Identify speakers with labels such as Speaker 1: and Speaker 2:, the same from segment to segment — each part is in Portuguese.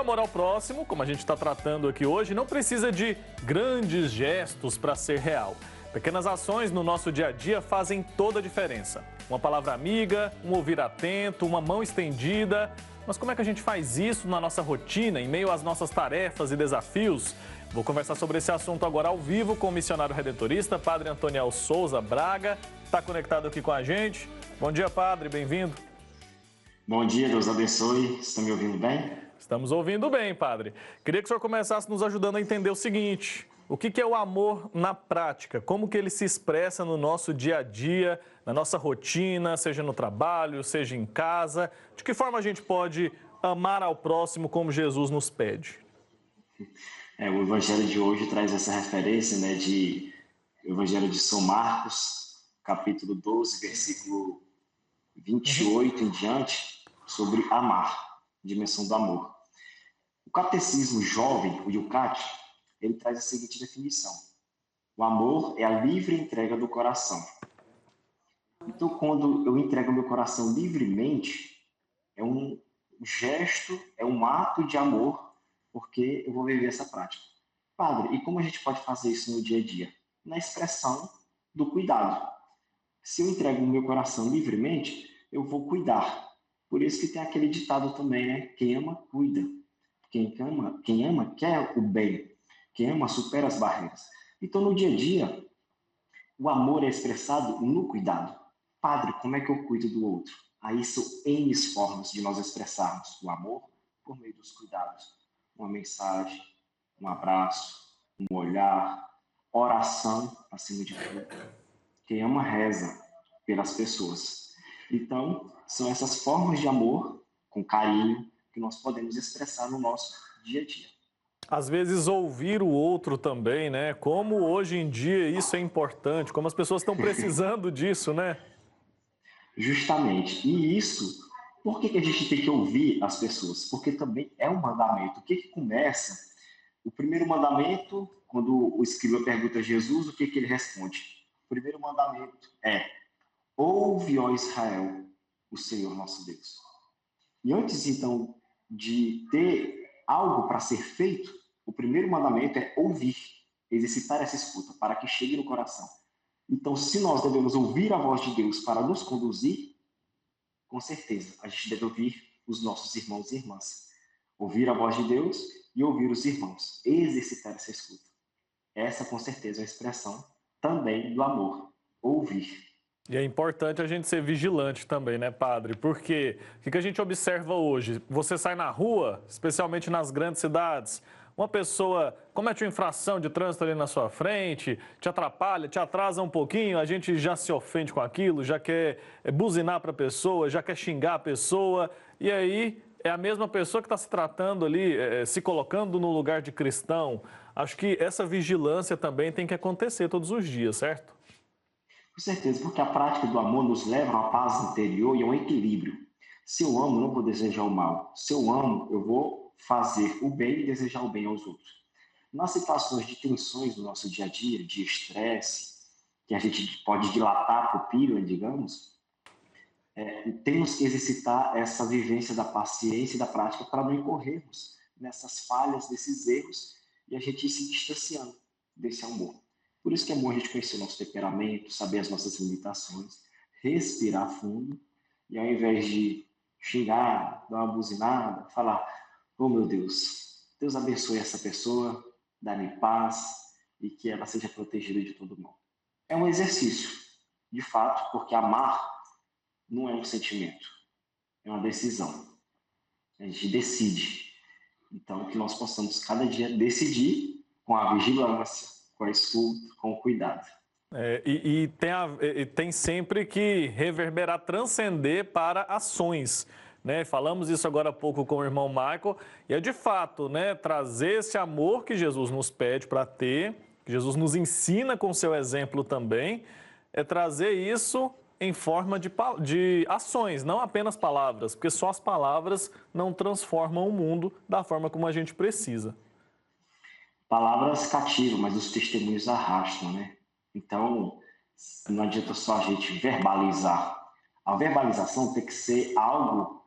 Speaker 1: amor ao próximo, como a gente está tratando aqui hoje, não precisa de grandes gestos para ser real. Pequenas ações no nosso dia a dia fazem toda a diferença. Uma palavra amiga, um ouvir atento, uma mão estendida. Mas como é que a gente faz isso na nossa rotina, em meio às nossas tarefas e desafios? Vou conversar sobre esse assunto agora ao vivo com o missionário redentorista, Padre Antoniel Souza Braga. Está conectado aqui com a gente. Bom dia, Padre, bem-vindo.
Speaker 2: Bom dia, Deus abençoe. Estão me ouvindo bem?
Speaker 1: Estamos ouvindo bem, Padre. Queria que o senhor começasse nos ajudando a entender o seguinte: o que é o amor na prática? Como que ele se expressa no nosso dia a dia, na nossa rotina, seja no trabalho, seja em casa? De que forma a gente pode amar ao próximo como Jesus nos pede?
Speaker 2: O Evangelho de hoje traz essa referência, o Evangelho de São Marcos, capítulo 12, versículo 28 em diante, sobre amar, dimensão do amor. O Catecismo Jovem, o Yucat, ele traz a seguinte definição: o amor é a livre entrega do coração. Então, quando eu entrego meu coração livremente, é um gesto, é um ato de amor, porque eu vou viver essa prática. Padre, e como a gente pode fazer isso no dia a dia? Na expressão do cuidado. Se eu entrego o meu coração livremente, eu vou cuidar. Por isso que tem aquele ditado também, né? Quem ama, cuida. Quem ama quer o bem. Quem ama supera as barreiras. Então, no dia a dia, o amor é expressado no cuidado. Padre, como é que eu cuido do outro? Aí são N formas de nós expressarmos o amor por meio dos cuidados. Uma mensagem, um abraço, um olhar, oração, acima de tudo. Quem ama reza pelas pessoas. Então, são essas formas de amor, com carinho, que nós podemos expressar no nosso dia a dia.
Speaker 1: Às vezes ouvir o outro também, né? Como hoje em dia isso é importante, como as pessoas estão precisando disso, né?
Speaker 2: Justamente. E isso, por que a gente tem que ouvir as pessoas? Porque também é um mandamento. O que começa? O primeiro mandamento, quando o escriba pergunta a Jesus, o que ele responde? O primeiro mandamento é: ouve, ó Israel, o Senhor nosso Deus. E antes, então, de ter algo para ser feito, o primeiro mandamento é ouvir, exercitar essa escuta, para que chegue no coração. Então, se nós devemos ouvir a voz de Deus para nos conduzir, com certeza, a gente deve ouvir os nossos irmãos e irmãs. Ouvir a voz de Deus e ouvir os irmãos. Exercitar essa escuta. Essa, com certeza, é a expressão também do amor. Ouvir.
Speaker 1: E é importante a gente ser vigilante também, né, Padre? Porque o que a gente observa hoje? Você sai na rua, especialmente nas grandes cidades, uma pessoa comete uma infração de trânsito ali na sua frente, te atrapalha, te atrasa um pouquinho, a gente já se ofende com aquilo, já quer buzinar para a pessoa, já quer xingar a pessoa, e aí é a mesma pessoa que está se tratando ali, se colocando no lugar de cristão. Acho que essa vigilância também tem que acontecer todos os dias, certo?
Speaker 2: Com certeza, porque a prática do amor nos leva a uma paz interior e a um equilíbrio. Se eu amo, eu não vou desejar o mal. Se eu amo, eu vou fazer o bem e desejar o bem aos outros. Nas situações de tensões do nosso dia a dia, de estresse, que a gente pode dilatar a pupila, digamos, temos que exercitar essa vivência da paciência e da prática para não incorrermos nessas falhas, nesses erros, e a gente ir se distanciando desse amor. Por isso que é bom a gente conhecer o nosso temperamento, saber as nossas limitações, respirar fundo, e ao invés de xingar, dar uma buzinada, falar: oh meu Deus, Deus abençoe essa pessoa, dá-lhe paz e que ela seja protegida de todo mal. É um exercício, de fato, porque amar não é um sentimento, é uma decisão. A gente decide. Então, que nós possamos cada dia decidir com a vigilância, com a escuta, com o cuidado.
Speaker 1: Tem sempre que reverberar, transcender para ações, né? Falamos isso agora há pouco com o irmão Michael, e é de fato, né, trazer esse amor que Jesus nos pede para ter, que Jesus nos ensina com o seu exemplo também, é trazer isso em forma de ações, não apenas palavras, porque só as palavras não transformam o mundo da forma como a gente precisa.
Speaker 2: Palavras cativam, mas os testemunhos arrastam, né? Então, não adianta só a gente verbalizar. A verbalização tem que ser algo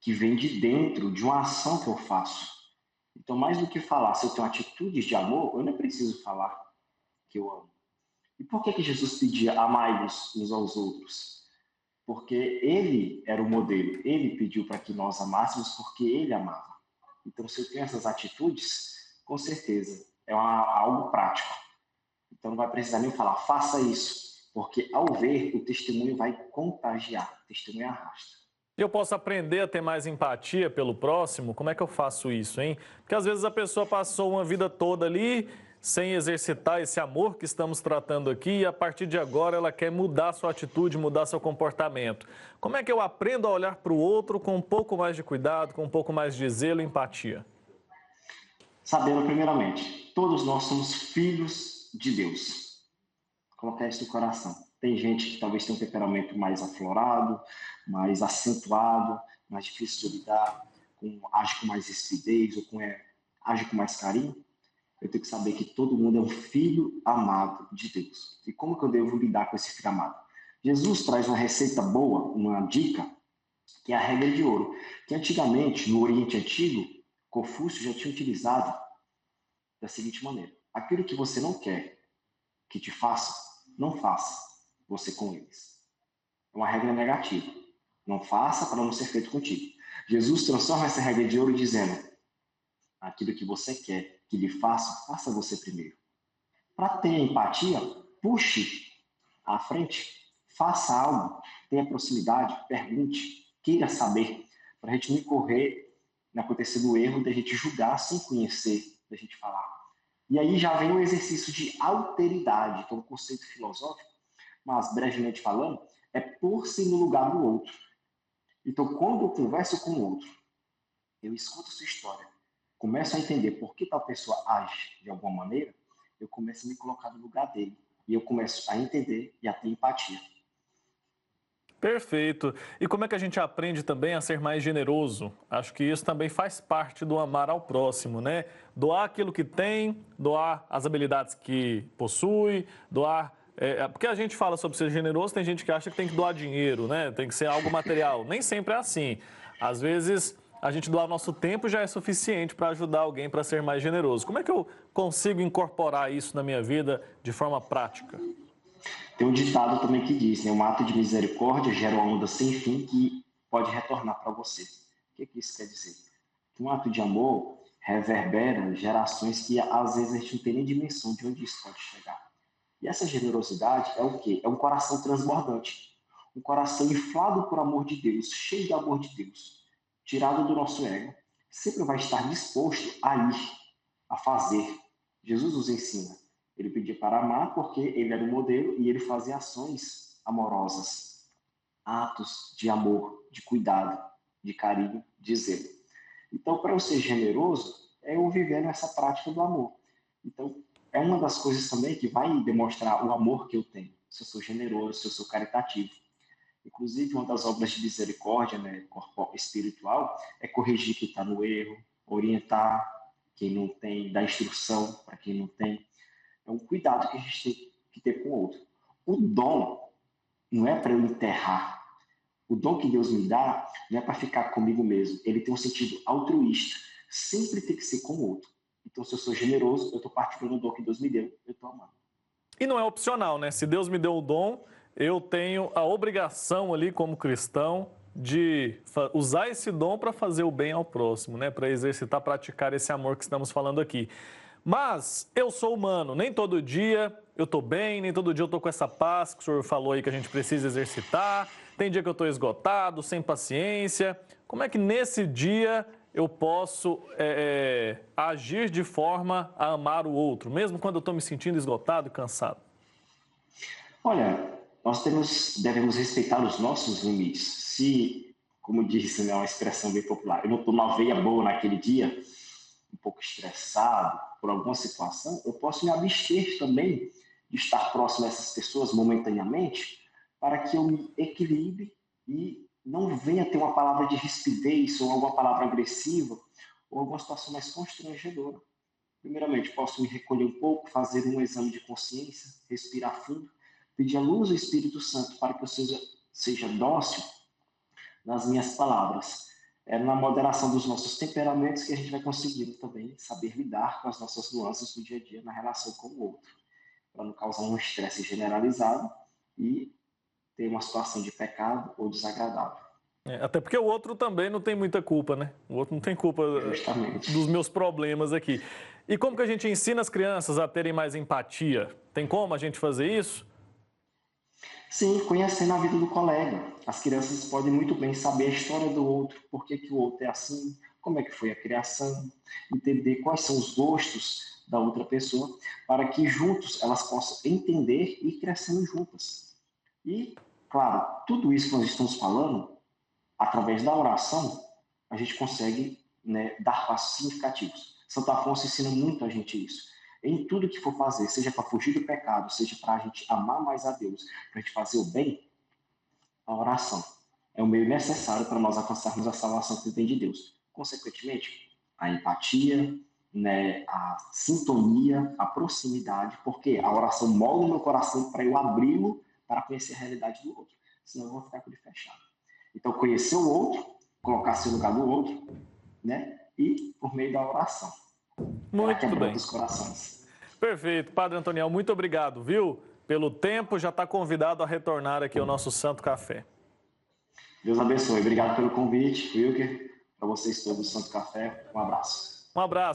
Speaker 2: que vem de dentro, de uma ação que eu faço. Então, mais do que falar se eu tenho atitudes de amor, eu não preciso falar que eu amo. E por que Jesus pedia amai-vos uns aos outros? Porque ele era o modelo, ele pediu para que nós amássemos porque ele amava. Então, se eu tenho essas atitudes, com certeza, algo prático. Então, não vai precisar nem falar, faça isso, porque ao ver, o testemunho vai contagiar, o testemunho arrasta.
Speaker 1: Eu posso aprender a ter mais empatia pelo próximo? Como é que eu faço isso, hein? Porque às vezes a pessoa passou uma vida toda ali sem exercitar esse amor que estamos tratando aqui e a partir de agora ela quer mudar sua atitude, mudar seu comportamento. Como é que eu aprendo a olhar para o outro com um pouco mais de cuidado, com um pouco mais de zelo e empatia?
Speaker 2: Sabendo, primeiramente, todos nós somos filhos de Deus. Colocar isso no coração. Tem gente que talvez tenha um temperamento mais aflorado, mais acentuado, mais difícil de lidar, age com mais rispidez ou age com mais carinho. Eu tenho que saber que todo mundo é um filho amado de Deus. E como que eu devo lidar com esse filho amado? Jesus traz uma receita boa, uma dica, que é a regra de ouro, que antigamente, no Oriente Antigo, Confúcio já tinha utilizado da seguinte maneira: aquilo que você não quer que te faça, não faça você com eles. É uma regra negativa. Não faça para não ser feito contigo. Jesus transforma essa regra de ouro dizendo: aquilo que você quer que lhe faça, faça você primeiro. Para ter empatia, puxe à frente, faça algo, tenha proximidade, pergunte, queira saber, para a gente não incorrer no acontecer do erro de a gente julgar sem conhecer, da gente falar. E aí já vem o exercício de alteridade, que é um conceito filosófico, mas brevemente falando, é pôr-se no lugar do outro. Então, quando eu converso com o outro, eu escuto sua história, começo a entender por que tal pessoa age de alguma maneira, eu começo a me colocar no lugar dele. E eu começo a entender e a ter empatia.
Speaker 1: Perfeito. E como é que a gente aprende também a ser mais generoso? Acho que isso também faz parte do amar ao próximo, né? Doar aquilo que tem, doar as habilidades que possui, doar. Porque a gente fala sobre ser generoso, tem gente que acha que tem que doar dinheiro, né? Tem que ser algo material. Nem sempre é assim. Às vezes, a gente doar nosso tempo já é suficiente para ajudar alguém para ser mais generoso. Como é que eu consigo incorporar isso na minha vida de forma prática?
Speaker 2: Tem um ditado também que diz, né? Um ato de misericórdia gera uma onda sem fim que pode retornar para você. O que isso quer dizer? Que um ato de amor reverbera gerações que às vezes a gente não tem nem dimensão de onde isso pode chegar. E essa generosidade é o quê? É um coração transbordante. Um coração inflado por amor de Deus, cheio de amor de Deus, tirado do nosso ego. Sempre vai estar disposto a ir, a fazer. Jesus nos ensina. Ele pedia para amar porque ele era o modelo e ele fazia ações amorosas, atos de amor, de cuidado, de carinho, de zelo. Então, para eu ser generoso, é eu vivendo essa prática do amor. Então, é uma das coisas também que vai demonstrar o amor que eu tenho, se eu sou generoso, se eu sou caritativo. Inclusive, uma das obras de misericórdia, né, espiritual, é corrigir quem está no erro, orientar quem não tem, dar instrução para quem não tem. É um cuidado que a gente tem que ter com o outro. O dom não é para eu enterrar. O dom que Deus me dá não é para ficar comigo mesmo. Ele tem um sentido altruísta. Sempre tem que ser com o outro. Então, se eu sou generoso, eu estou partilhando o dom que Deus me deu. Eu estou amando.
Speaker 1: E não é opcional, né? Se Deus me deu o dom, eu tenho a obrigação ali como cristão de usar esse dom para fazer o bem ao próximo, né? Para exercitar, praticar esse amor que estamos falando aqui. Mas eu sou humano, nem todo dia eu estou bem, nem todo dia eu estou com essa paz que o senhor falou aí que a gente precisa exercitar. Tem dia que eu estou esgotado, sem paciência. Como é que nesse dia eu posso agir de forma a amar o outro, mesmo quando eu estou me sentindo esgotado e cansado?
Speaker 2: Olha, nós devemos respeitar os nossos limites. Se, como disse, né, uma expressão bem popular, eu não estou numa veia boa naquele dia, um pouco estressado por alguma situação, eu posso me abster também de estar próximo a essas pessoas momentaneamente, para que eu me equilibre e não venha ter uma palavra de rispidez ou alguma palavra agressiva ou alguma situação mais constrangedora. Primeiramente, posso me recolher um pouco, fazer um exame de consciência, respirar fundo, pedir a luz do Espírito Santo para que eu seja dócil nas minhas palavras. é na moderação dos nossos temperamentos que a gente vai conseguir também saber lidar com as nossas nuances do dia a dia na relação com o outro, para não causar um estresse generalizado e ter uma situação de pecado ou desagradável.
Speaker 1: Até porque o outro também não tem muita culpa, né? O outro não tem culpa
Speaker 2: Justamente.
Speaker 1: dos meus problemas aqui. E como que a gente ensina as crianças a terem mais empatia? Tem como a gente fazer isso?
Speaker 2: Sim, conhecendo a vida do colega. As crianças podem muito bem saber a história do outro, por que que o outro é assim, como é que foi a criação, entender quais são os gostos da outra pessoa, para que juntos elas possam entender e ir crescendo juntas. E, claro, tudo isso que nós estamos falando, através da oração, a gente consegue, né, dar passos significativos. Santo Afonso ensina muito a gente isso. Em tudo que for fazer, seja para fugir do pecado, seja para a gente amar mais a Deus, para a gente fazer o bem, a oração é o meio necessário para nós alcançarmos a salvação que vem de Deus. Consequentemente, a empatia, né, a sintonia, a proximidade, porque a oração molda o meu coração para eu abri-lo para conhecer a realidade do outro. Senão eu vou ficar com ele fechado. Então, conhecer o outro, colocar-se no lugar do outro, né? E por meio da oração. Ela
Speaker 1: Muito
Speaker 2: quebranta
Speaker 1: bem.
Speaker 2: os corações.
Speaker 1: Perfeito. Padre Antoniel, muito obrigado, viu? Pelo tempo, já está convidado a retornar aqui ao nosso Santo Café.
Speaker 2: Deus abençoe. Obrigado pelo convite, Wilker. Para vocês todos do Santo Café, um abraço.
Speaker 1: Um abraço.